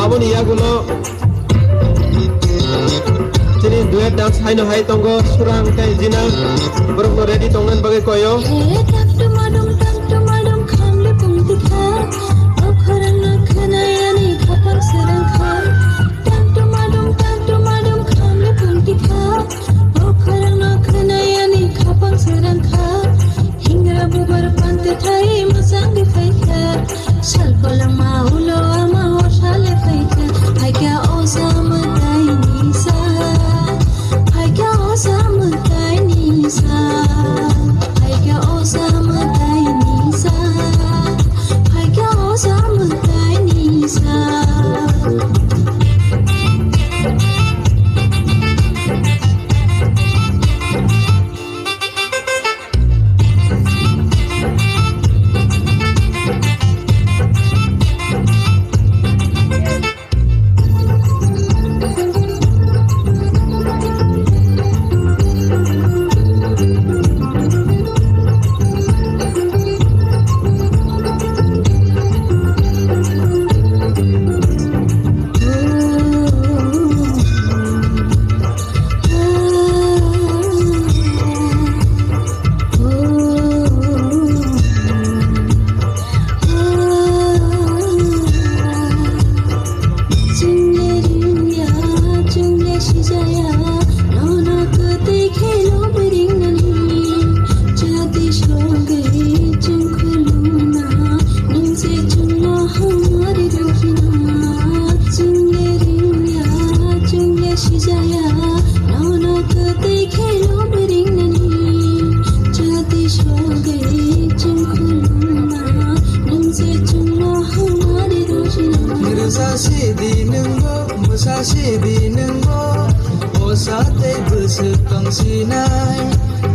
aboni yagulo chini duet dance haino hai tongo surang kai jina borok ready tongan bagai koyo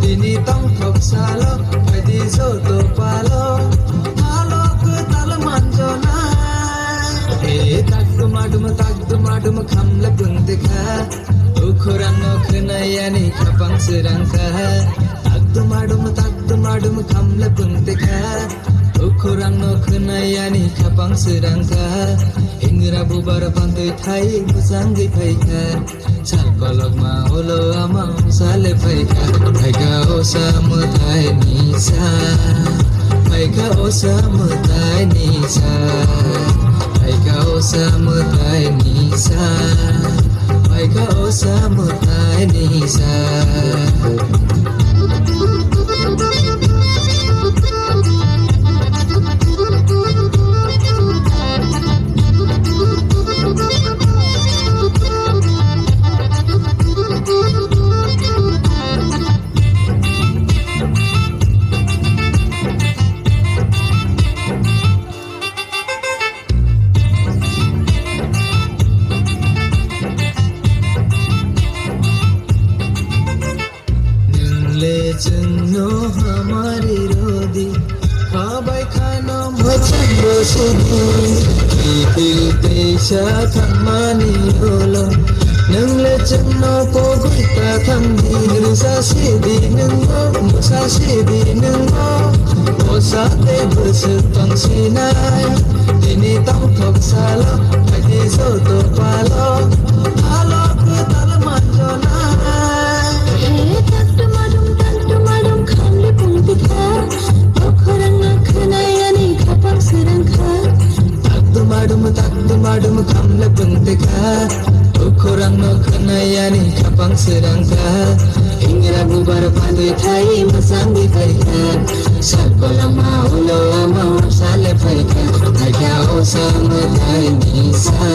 Dini tong thok salo, padi zo to palo, halo ke talaman jona. Tak dumadum khamla bunte kha, ukhuran no khnayani khapang serang kha. Tak dumadum khamla bunte kha, ukhuran no khnayani khapang serang kha. Ingra bubar pandai thai musangi thai kha. Chal palak ma holo ama sale paika paika osa mutai nisa paika osa mutai nisa paika osa mutai nisa paika osa mutai nisa Channo हमारी रोदी खाबाई खानो मचंदो सुदी दिल देशा थमानी होलो नंगले चन्नो पोगुता थम्दी रुसा सिदी नंगो मुसा सिदी नंगो ओसाते बस तंगसिनाय दिनी तंग थोक सालो पदी सोतो पालो हालो के तलमान जोना Madum kamla bunte kha ukhurang no khnayani khapang serang kha ingra bubar pandai thai masangi kai kha sakala ma ulo ama sale pai kha kha osam thai nisa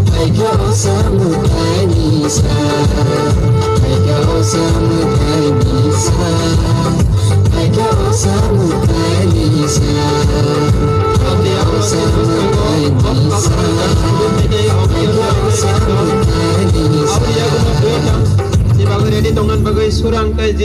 kha osam thai nisa kha osam thai nisa kha osam thai nisa Ready tongan bagai surang kai